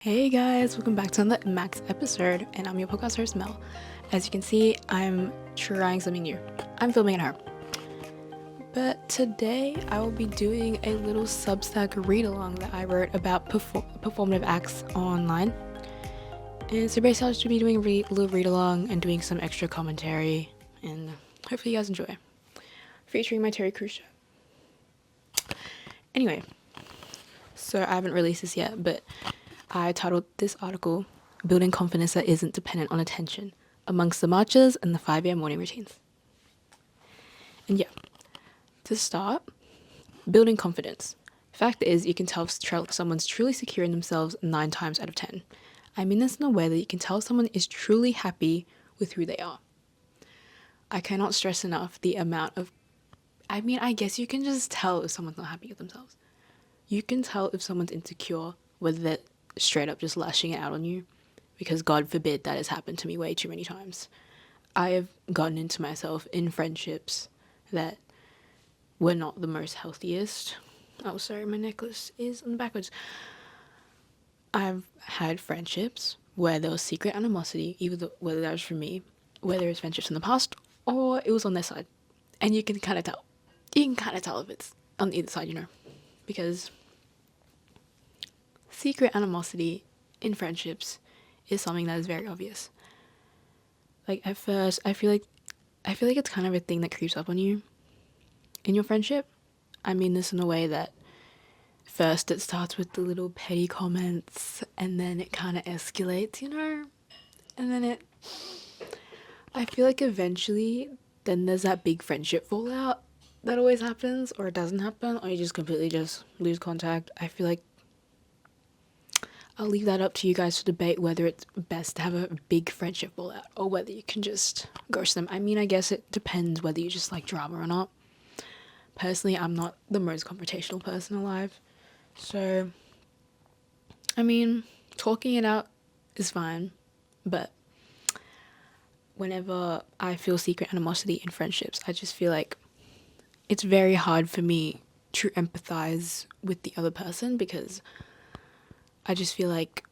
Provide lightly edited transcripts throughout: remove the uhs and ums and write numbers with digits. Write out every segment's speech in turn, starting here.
Hey guys, welcome back to another MACS episode, and I'm your podcast host Mel. As you can see, I'm trying something new. I'm filming at home. But today I will be doing a little Substack read-along that I wrote about performative acts online. And so basically I'll just be doing a little read-along and doing some extra commentary, and hopefully you guys enjoy. Featuring my Terry Crews show. Anyway, so I haven't released this yet, but I titled this article, Building Confidence That Isn't Dependent on Attention, Amongst the Marches and the 5 a.m. morning routines. And yeah, to start, building confidence. Fact is, you can tell if someone's truly secure in themselves 9 times out of 10. I mean this in a way that you can tell if someone is truly happy with who they are. I cannot stress enough the amount of... I guess you can just tell if someone's not happy with themselves. You can tell if someone's insecure, whether they're straight up just lashing it out on you, because God forbid that has happened to me way too many times. I have gotten into myself in friendships that were not the most healthiest. Oh, sorry, my necklace is on the backwards. I've had friendships where there was secret animosity, whether that was from me, whether it was friendships in the past, or it was on their side. And you can kind of tell. You can kind of tell if it's on either side, because secret animosity in friendships is something that is very obvious. Like, at first, I feel like it's kind of a thing that creeps up on you in your friendship. I mean this in a way that first it starts with the little petty comments, and then it kind of escalates, and then I feel like eventually then there's that big friendship fallout that always happens, or it doesn't happen, or you just completely just lose contact. I feel like I'll leave that up to you guys to debate whether it's best to have a big friendship fallout or whether you can just ghost them. I guess it depends whether you just like drama or not. Personally, I'm not the most confrontational person alive. So, talking it out is fine. But whenever I feel secret animosity in friendships, I just feel like it's very hard for me to empathize with the other person, because I just feel like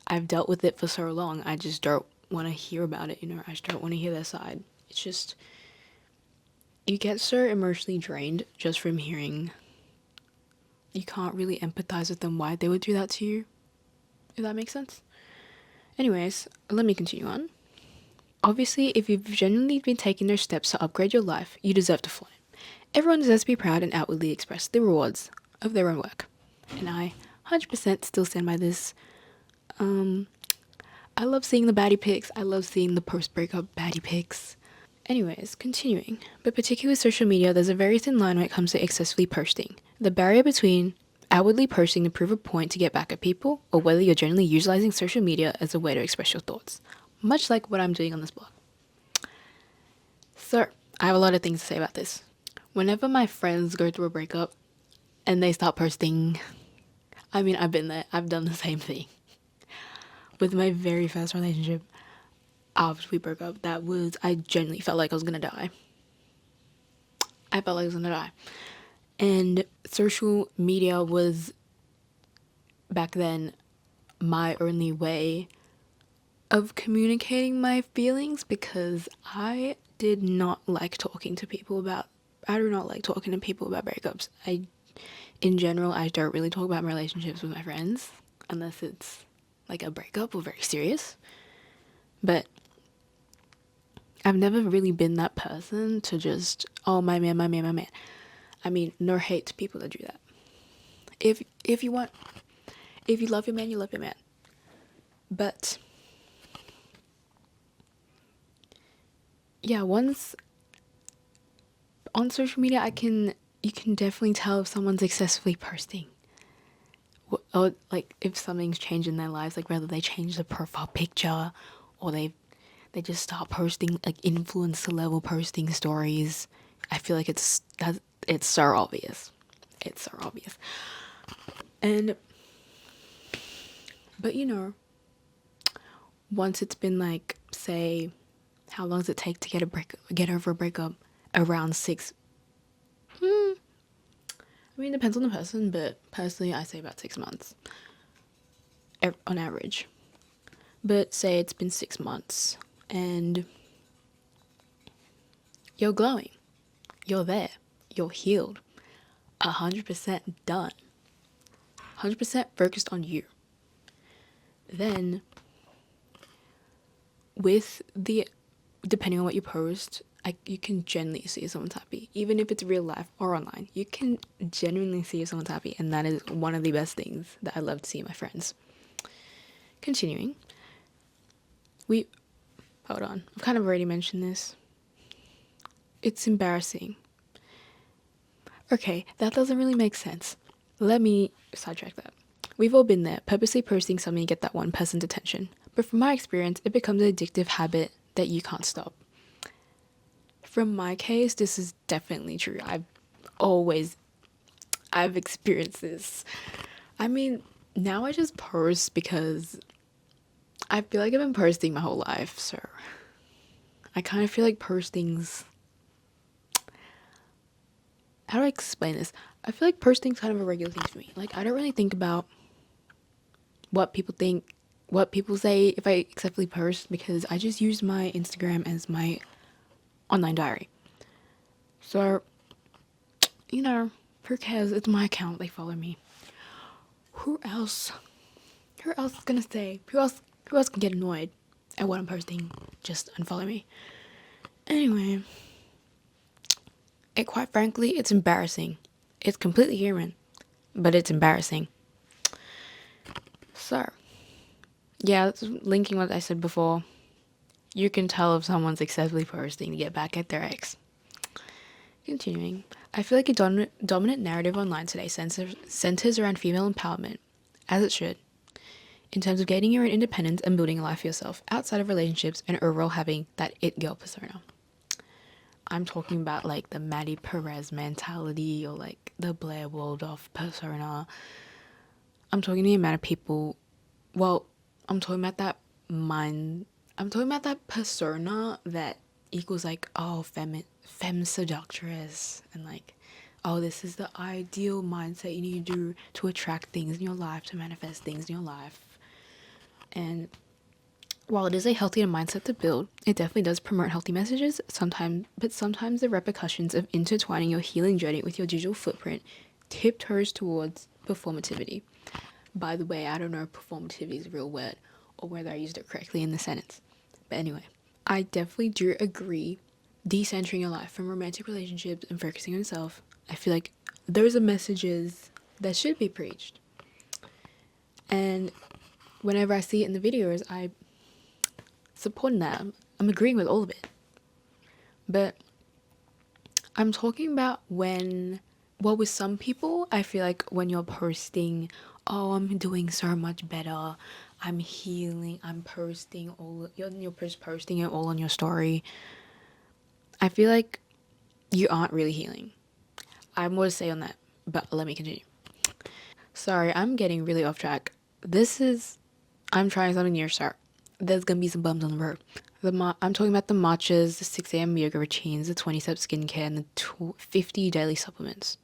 I've dealt with it for so long. I just don't want to hear about it, I just don't want to hear their side. It's just, you get so emotionally drained just from hearing. You can't really empathize with them why they would do that to you, if that makes sense. Anyways, let me continue on. Obviously, if you've genuinely been taking those steps to upgrade your life, you deserve to flaunt it. Everyone deserves to be proud and outwardly express the rewards of their own work. And I 100% still stand by this. I love seeing the baddie pics. I love seeing the post-breakup baddie pics. Anyways, continuing. But particularly with social media, there's a very thin line when it comes to excessively posting. The barrier between outwardly posting to prove a point to get back at people, or whether you're generally utilizing social media as a way to express your thoughts. Much like what I'm doing on this blog. So, I have a lot of things to say about this. Whenever my friends go through a breakup and they start posting... I've been there. I've done the same thing. With my very first relationship, after we broke up, I genuinely felt like I was gonna die. And social media was, back then, my only way of communicating my feelings, because I do not like talking to people about breakups. In general, I don't really talk about my relationships with my friends unless it's like a breakup or very serious. But I've never really been that person to just, oh, my man. No hate to people that do that. If you love your man, you love your man. But yeah, once on social media, you can definitely tell if someone's excessively posting, or like if something's changed in their lives, like whether they change the profile picture, or they just start posting like influencer level posting stories. I feel like it's so obvious. It's so obvious. But once it's been like, say, how long does it take to get over a breakup? Around 6. It depends on the person, but personally I say about 6 months. on average. But say it's been 6 months and you're glowing, you're there, you're healed, 100% done, 100% focused on you. Then depending on what you post, you can genuinely see if someone's happy. Even if it's real life or online, you can genuinely see if someone's happy. And that is one of the best things that I love to see in my friends. Continuing. Hold on. I've kind of already mentioned this. It's embarrassing. Okay, that doesn't really make sense. Let me sidetrack that. We've all been there, purposely posting something to get that one person's attention. But from my experience, it becomes an addictive habit that you can't stop. From my case, this is definitely true. I've experienced this. I mean, now I just post because I feel like I've been posting my whole life, so I kind of feel like posting's... How do I explain this? I feel like posting's kind of a regular thing for me. Like, I don't really think about what people think, what people say if I accidentally post, because I just use my Instagram as my online diary. So, who cares? It's my account. They follow me. Who else is gonna say? Who else can get annoyed at what I'm posting? Just unfollow me. Anyway, quite frankly, it's embarrassing. It's completely human, but it's embarrassing. So, yeah, linking what I said before, you can tell if someone's excessively posting to get back at their ex. Continuing, I feel like a dominant narrative online today centers around female empowerment, as it should, in terms of gaining your own independence and building a life for yourself outside of relationships and overall having that it girl persona. I'm talking about like the Maddie Perez mentality or like the Blair Waldorf persona. I'm talking the amount of people, I'm talking about that persona that equals like, oh, femme seductress, and like, oh, this is the ideal mindset you need to do to attract things in your life, to manifest things in your life. And while it is a healthier mindset to build, it definitely does promote healthy messages but sometimes the repercussions of intertwining your healing journey with your digital footprint tiptoes towards performativity. By the way, I don't know if performativity is a real word or whether I used it correctly in the sentence. But anyway, I definitely do agree decentering your life from romantic relationships and focusing on yourself. I feel like those are messages that should be preached. And whenever I see it in the videos, I supporting that. I'm agreeing with all of it. But I'm talking about with some people, I feel like when you're posting, oh, I'm doing so much better, I'm healing, I'm posting you're posting it all on your story, I feel like you aren't really healing. I have more to say on that, but let me continue. Sorry, I'm getting really off track. I'm trying something new, so there's gonna be some bums on the road. I'm talking about the matchas, the 6 a.m. yoga routines, the 20-step skincare, and the 50 daily supplements.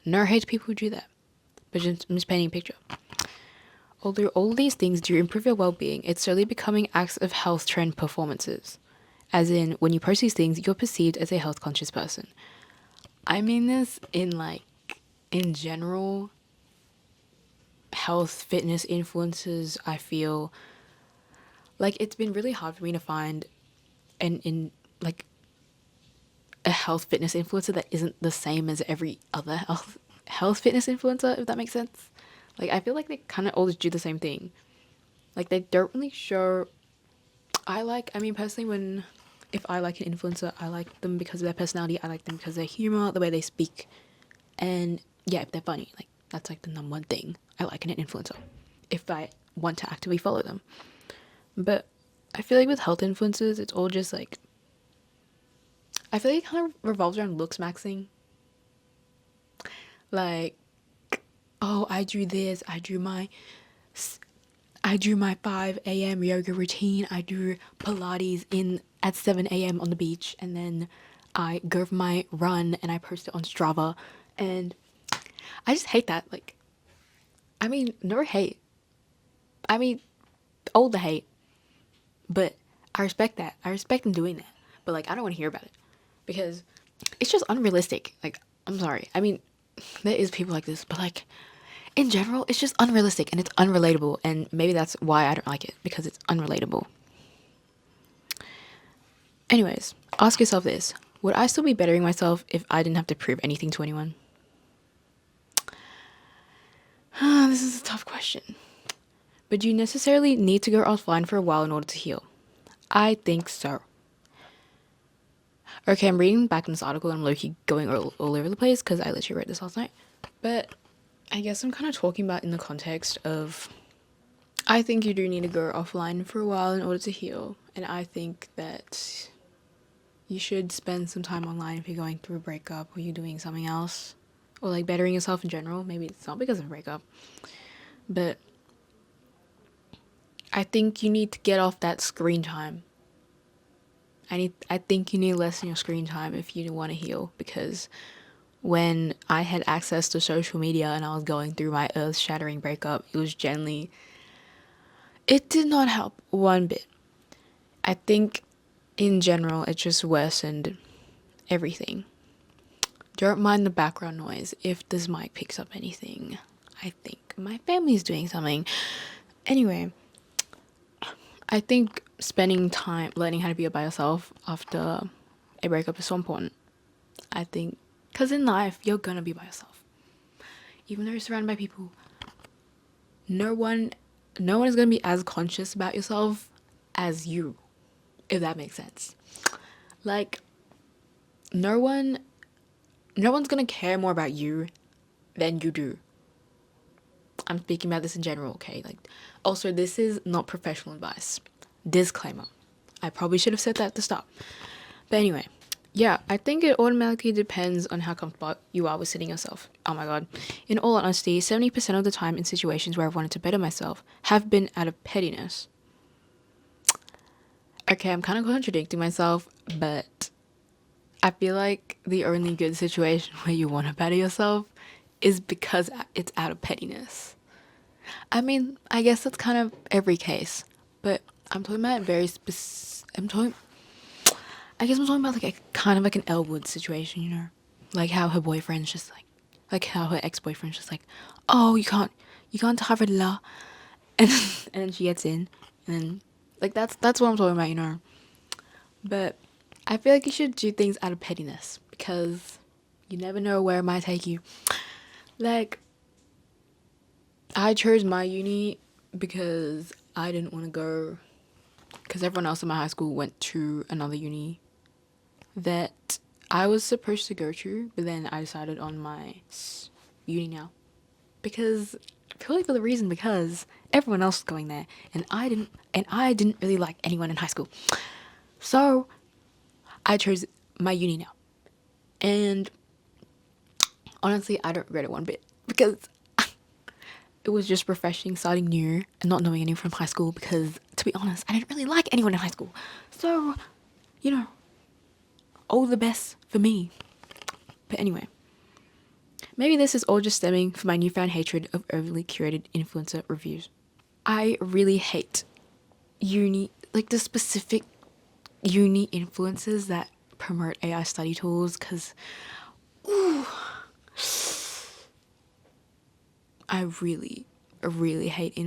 No hate to people who do that, but I'm just painting a picture. Although all of these things do improve your well-being, it's slowly becoming acts of health trend performances. As in, when you post these things, you're perceived as a health-conscious person. I mean this in general, health, fitness influencers, I feel like it's been really hard for me to find a health fitness influencer that isn't the same as every other health fitness influencer, if that makes sense. Like, I feel like they kind of all just do the same thing. Like, they don't really show... personally, if I like an influencer, I like them because of their personality, I like them because of their humor, the way they speak, and yeah, if they're funny. Like, that's like the number one thing I like in an influencer, if I want to actively follow them. But I feel like with health influencers, it's all just like... I feel like it kind of revolves around looks maxing. Like, oh, I do this, I do my 5 a.m. yoga routine, I do Pilates at 7 a.m. on the beach, and then I go for my run and I post it on Strava, and I just hate that. Like, I mean, no hate. I mean, all the hate, but I respect that. I respect them doing that. But like, I don't want to hear about it because it's just unrealistic. Like, I'm sorry. I mean, there is people like this, but like, in general, it's just unrealistic and it's unrelatable. And maybe that's why I don't like it, because it's unrelatable. Anyways, ask yourself this. Would I still be bettering myself if I didn't have to prove anything to anyone? This is a tough question. But do you necessarily need to go offline for a while in order to heal? I think so. Okay, I'm reading back in this article and I'm low-key going all over the place because I literally read this last night. But I guess I'm kind of talking about in the context of, I think you do need to go offline for a while in order to heal. And I think that you should spend some time online if you're going through a breakup or you're doing something else. Or like bettering yourself in general. Maybe it's not because of a breakup. But I think you need to get off that screen time. I think you need to lessen your screen time if you want to heal, because when I had access to social media and I was going through my earth-shattering breakup, it did not help one bit. I think in general it just worsened everything. Don't mind the background noise if this mic picks up anything. I think my family's doing something. Anyway, I think spending time learning how to be by yourself after a breakup is so important. I think, because in life, you're gonna be by yourself. Even though you're surrounded by people, no one is gonna be as conscious about yourself as you, if that makes sense. Like, no one's gonna care more about you than you do. I'm speaking about this in general, okay? Like, also, this is not professional advice. Disclaimer. I probably should have said that at the start. But anyway, yeah, I think it automatically depends on how comfortable you are with sitting yourself. Oh my god. In all honesty, 70% of the time in situations where I've wanted to better myself have been out of pettiness. Okay, I'm kind of contradicting myself, but I feel like the only good situation where you want to better yourself is because it's out of pettiness. I mean, I guess that's kind of every case, but I'm talking about I guess I'm talking about like a kind of like an Elwood situation, you know, like how her boyfriend's just like how her ex-boyfriend's just like, oh, you can't to Harvard Law, and and then she gets in, and then like that's what I'm talking about, you know. But I feel like you should do things out of pettiness because you never know where it might take you. Like, I chose my uni because I didn't want to go, because everyone else in my high school went to another uni that I was supposed to go to, but then I decided on my uni now because purely for the reason because everyone else was going there and I didn't really like anyone in high school, so I chose my uni now. And honestly, I don't regret it one bit because it was just refreshing starting new and not knowing anyone from high school, because to be honest, I didn't really like anyone in high school. So, you know, all the best for me. But anyway, maybe this is all just stemming from my newfound hatred of overly curated influencer reviews. I really hate the specific uni influencers that promote AI study tools, because I really hate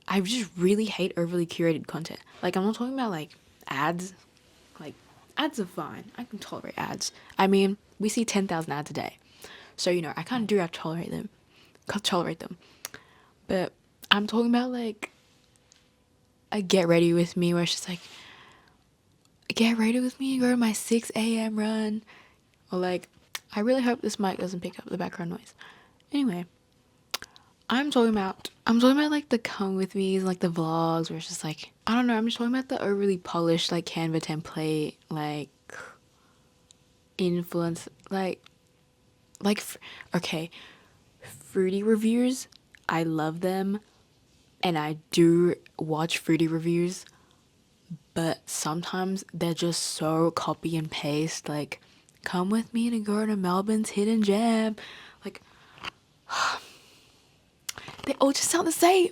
I just really hate overly curated content. Like, I'm not talking about like ads. Like, ads are fine. I can tolerate ads. I mean, we see 10,000 ads a day. So, you know, I kind of do have to tolerate them. But I'm talking about like a get ready with me where it's just like, get ready with me and go to my 6 a.m. run. Or like, I really hope this mic doesn't pick up the background noise. Anyway, I'm talking about like the come with me's, like the vlogs where it's just like, I don't know, I'm just talking about the overly polished like Canva template, like influence, okay, fruity reviews. I love them and I do watch fruity reviews, but sometimes they're just so copy and paste, like, come with me to go to Melbourne's hidden gem, like they all just sound the same.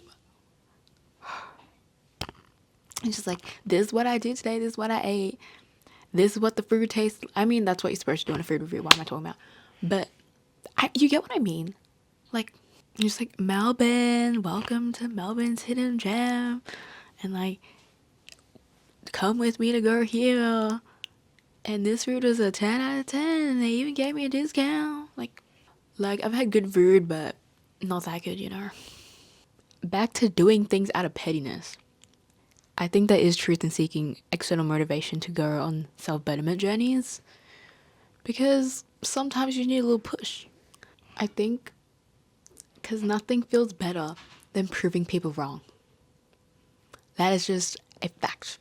It's just like, this is what I did today, this is what I ate, this is what the food tastes. I mean, that's what you're supposed to do in a food review. What am I talking about? But you get what I mean. Like, you're just like, Melbourne, welcome to Melbourne's hidden gem, and like, come with me to go here, and this food was a 10 out of 10, and they even gave me a discount. Like I've had good food, but not that good, you know. Back to doing things out of pettiness. I think there is truth in seeking external motivation to go on self-betterment journeys, because sometimes you need a little push. I think because nothing feels better than proving people wrong. That is just a fact.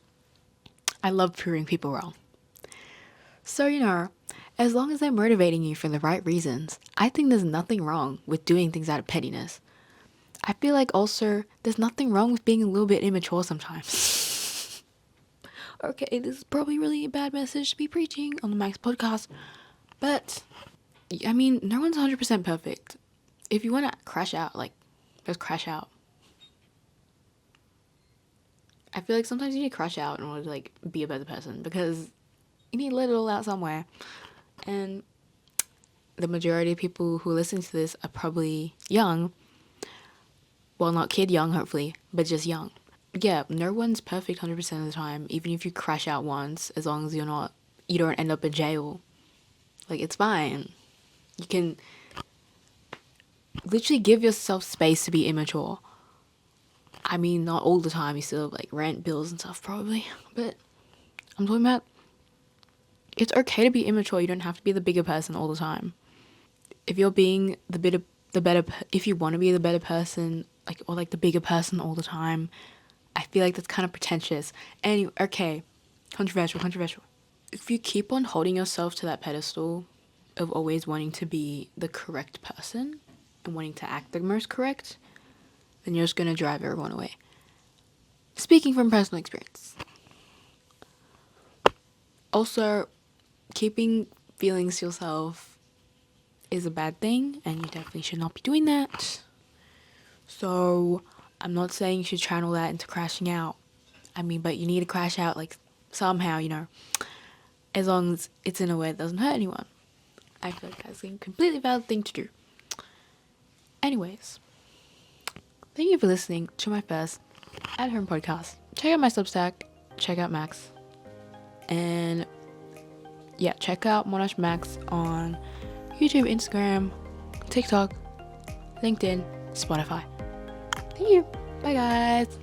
I love proving people wrong. So, you know, as long as they're motivating you for the right reasons, I think there's nothing wrong with doing things out of pettiness. I feel like also there's nothing wrong with being a little bit immature sometimes. Okay, this is probably really a bad message to be preaching on the MACS podcast, but I mean, no one's 100% perfect. If you want to crash out, like, just crash out. I feel like sometimes you need to crash out in order to, like, be a better person, because you need to let it all out somewhere. And the majority of people who listen to this are probably young. Well, not kid young, hopefully, but just young. Yeah, no one's perfect 100% of the time, even if you crash out once, as long as you don't end up in jail. Like, it's fine. You can literally give yourself space to be immature. I mean, not all the time, you still have, like, rent bills and stuff, probably, but I'm talking about, it's okay to be immature. You don't have to be the bigger person all the time. If you're being if you want to be the better person, like, or like the bigger person all the time, I feel like that's kind of pretentious. Anyway, okay, controversial. If you keep on holding yourself to that pedestal of always wanting to be the correct person and wanting to act the most correct, then you're just going to drive everyone away. Speaking from personal experience. Also, keeping feelings to yourself is a bad thing, and you definitely should not be doing that. So, I'm not saying you should channel that into crashing out. I mean, but you need to crash out, like, somehow, you know, as long as it's in a way that doesn't hurt anyone. I feel like that's a completely valid thing to do. Anyways, thank you for listening to my first at-home podcast. Check out my Substack, check out MACS, and yeah, check out Monash MACS on YouTube, Instagram, TikTok, LinkedIn, Spotify. Thank you. Bye, guys.